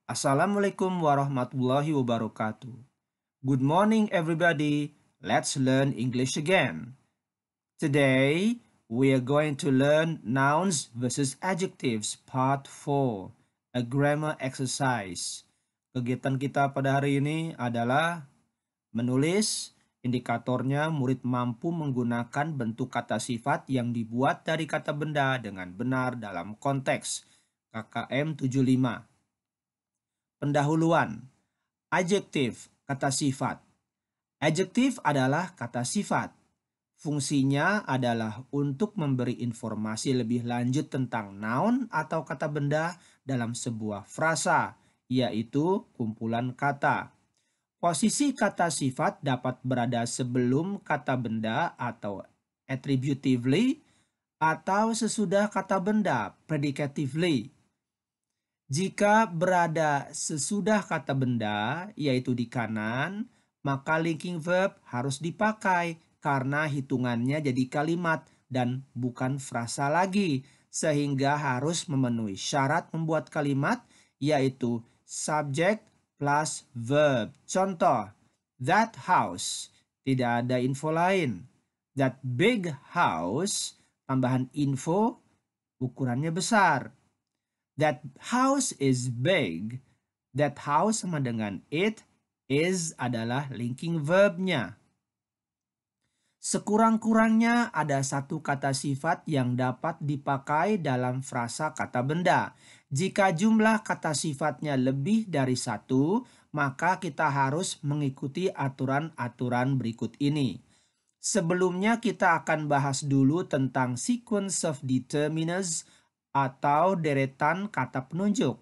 Assalamualaikum warahmatullahi wabarakatuh. Good morning, everybody. Let's learn English again. Today, we are going to learn nouns versus adjectives, part 4, a grammar exercise. Kegiatan kita pada hari ini adalah menulis. Indikatornya murid mampu menggunakan bentuk kata sifat yang dibuat dari kata benda dengan benar dalam konteks KKM 75. Pendahuluan. Adjektif, kata sifat. Adjektif adalah kata sifat. Fungsinya adalah untuk memberi informasi lebih lanjut tentang noun atau kata benda dalam sebuah frasa, yaitu kumpulan kata. Posisi kata sifat dapat berada sebelum kata benda atau attributively atau sesudah kata benda predicatively. Jika berada sesudah kata benda, yaitu di kanan, maka linking verb harus dipakai karena hitungannya jadi kalimat dan bukan frasa lagi, sehingga harus memenuhi syarat membuat kalimat, yaitu subject plus verb. Contoh, that house, tidak ada info lain. That big house, tambahan info, ukurannya besar. That house is big. That house sama dengan it, is adalah linking verbnya. Sekurang-kurangnya ada satu kata sifat yang dapat dipakai dalam frasa kata benda. Jika jumlah kata sifatnya lebih dari satu, maka kita harus mengikuti aturan-aturan berikut ini. Sebelumnya kita akan bahas dulu tentang sequence of determiners atau deretan kata penunjuk.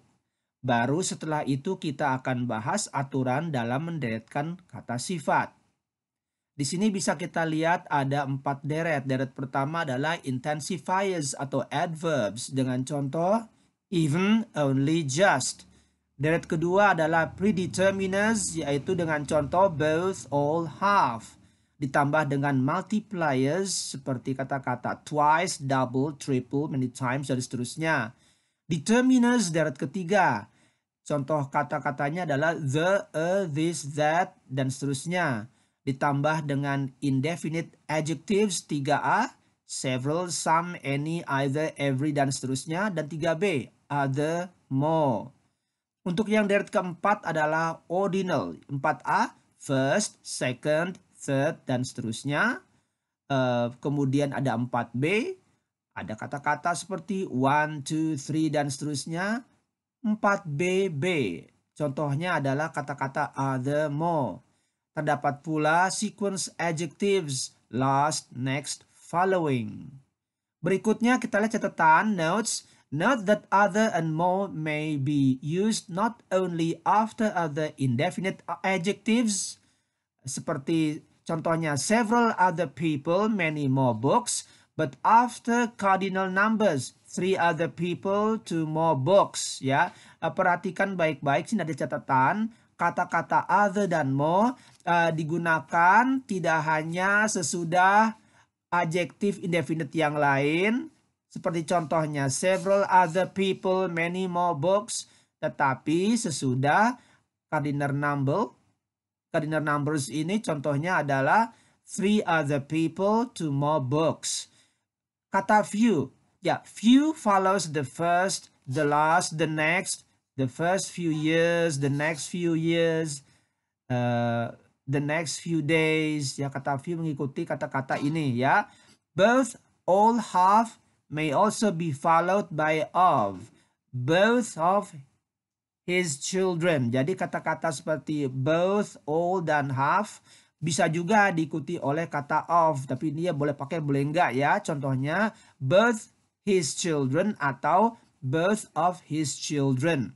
Baru setelah itu kita akan bahas aturan dalam menderetkan kata sifat. Di sini bisa kita lihat ada 4 deret. Deret pertama adalah intensifiers atau adverbs dengan contoh even, only, just. Deret kedua adalah predeterminers yaitu dengan contoh both, all, half. Ditambah dengan multipliers seperti kata-kata twice, double, triple, many times, dan seterusnya. Determiners deret ketiga. Contoh kata-katanya adalah the, this, that, dan seterusnya. Ditambah dengan indefinite adjectives 3A, several, some, any, either, every, dan seterusnya. Dan 3B, other, more. Untuk yang deret keempat adalah ordinal. 4A, first, second, third, dan seterusnya. Kemudian ada 4B, ada kata-kata seperti 1, 2, 3, dan seterusnya. 4BB, contohnya adalah kata-kata other, more. Terdapat pula sequence adjectives last, next, following. Berikutnya kita lihat catatan notes. Note that other and more may be used not only after other indefinite adjectives, seperti contohnya several other people, many more books, but after cardinal numbers, 3 other people, 2 more books. Ya, perhatikan baik-baik, sini ada catatan. Kata-kata other dan more digunakan tidak hanya sesudah adjektif indefinite yang lain, seperti contohnya several other people, many more books, tetapi sesudah cardinal numbers ini contohnya adalah 3 other people, 2 more books. Kata few, ya, few follows the first, the last, the next, the first few years, the next few years, the next few days. Ya, kata few mengikuti kata-kata ini ya. Both, all, half may also be followed by of. Both of his children. Jadi kata-kata seperti both, all, dan half bisa juga diikuti oleh kata of. Tapi dia boleh pakai, boleh enggak ya. Contohnya both his children atau both of his children.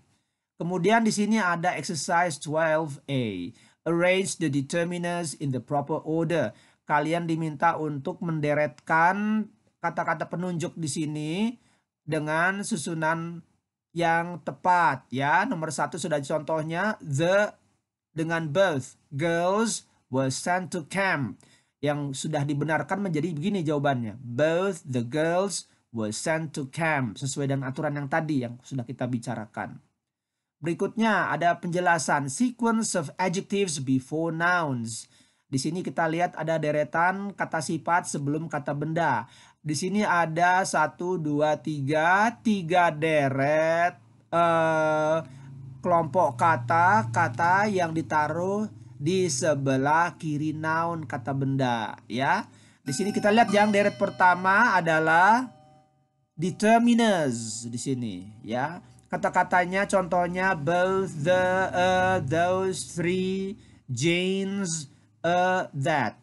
Kemudian di sini ada exercise 12A. Arrange the determiners in the proper order. Kalian diminta untuk menderetkan kata-kata penunjuk di sini dengan susunan yang tepat ya. Nomor 1 sudah contohnya the dengan both. Girls were sent to camp. Yang sudah dibenarkan menjadi begini jawabannya. Both the girls were sent to camp. Sesuai dengan aturan yang tadi yang sudah kita bicarakan. Berikutnya ada penjelasan sequence of adjectives before nouns. Di sini kita lihat ada deretan kata sifat sebelum kata benda. Di sini ada 1, 2, 3 deret kelompok kata yang ditaruh di sebelah kiri noun kata benda, ya. Di sini kita lihat yang deret pertama adalah determiners di sini, ya. Kata-katanya contohnya both, the, those, three, Jane's, that.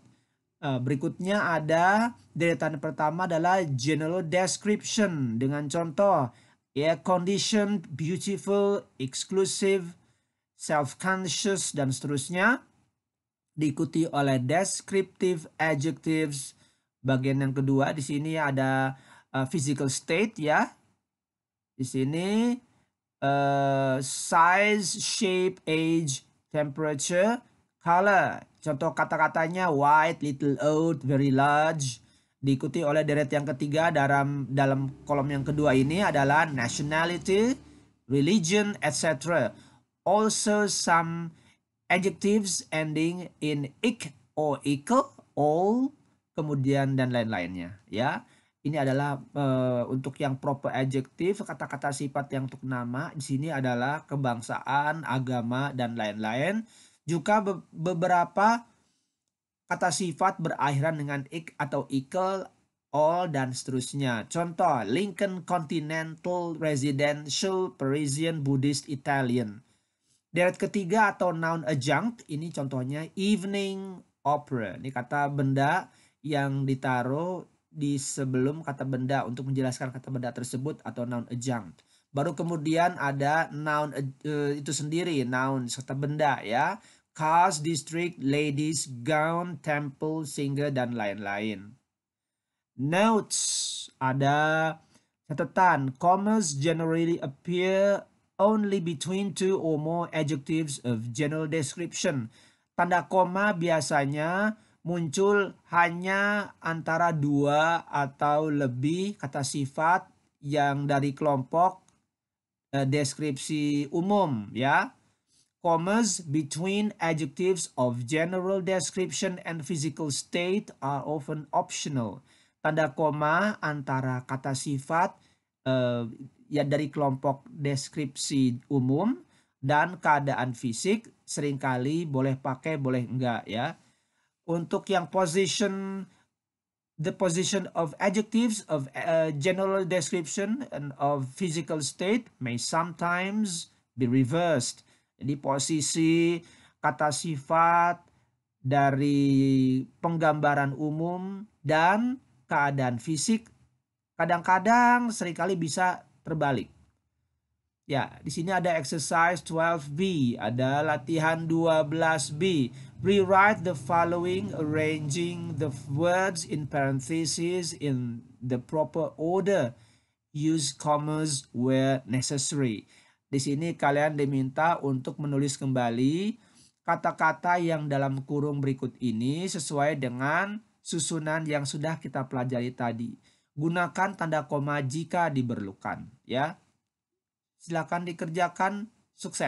Berikutnya ada deretan pertama adalah general description dengan contoh air conditioned, beautiful, exclusive, self-conscious, dan seterusnya. Diikuti oleh descriptive adjectives. Bagian yang kedua di sini ada physical state, ya. Di sini size, shape, age, temperature, color. Contoh kata-katanya white, little, old, very large. Diikuti oleh deret yang ketiga dalam kolom yang kedua ini adalah nationality, religion, etc. Also some adjectives ending in ik or ikel, all, kemudian dan lain-lainnya, ya. Ini adalah untuk yang proper adjective, kata-kata sifat yang untuk nama. Di sini adalah kebangsaan, agama, dan lain-lain. Juga beberapa kata sifat berakhiran dengan ik atau ikel, all, dan seterusnya. Contoh, Lincoln Continental, Residential, Parisian, Buddhist, Italian. Deret ketiga atau noun adjunct, ini contohnya evening, opera. Ini kata benda yang ditaruh di sebelum kata benda untuk menjelaskan kata benda tersebut atau noun adjunct. Baru kemudian ada noun itu sendiri, noun kata benda, ya. Cars, district, ladies, gown, temple, singer, dan lain-lain. Notes, ada catatan. Commas generally appear only between two or more adjectives of general description. Tanda koma biasanya muncul hanya antara dua atau lebih kata sifat yang dari kelompok deskripsi umum, ya. Commas between adjectives of general description and physical state are often optional. Tanda koma antara kata sifat ya dari kelompok deskripsi umum dan keadaan fisik seringkali boleh pakai, boleh enggak, ya. Untuk yang the position of adjectives of general description and of physical state may sometimes be reversed. Jadi posisi kata sifat dari penggambaran umum dan keadaan fisik kadang-kadang seringkali bisa terbalik. Ya, di sini ada exercise 12B, ada latihan 12B. Rewrite the following, arranging the words in parentheses in the proper order. Use commas where necessary. Di sini kalian diminta untuk menulis kembali kata-kata yang dalam kurung berikut ini sesuai dengan susunan yang sudah kita pelajari tadi. Gunakan tanda koma jika diperlukan, ya. Silakan dikerjakan, sukses.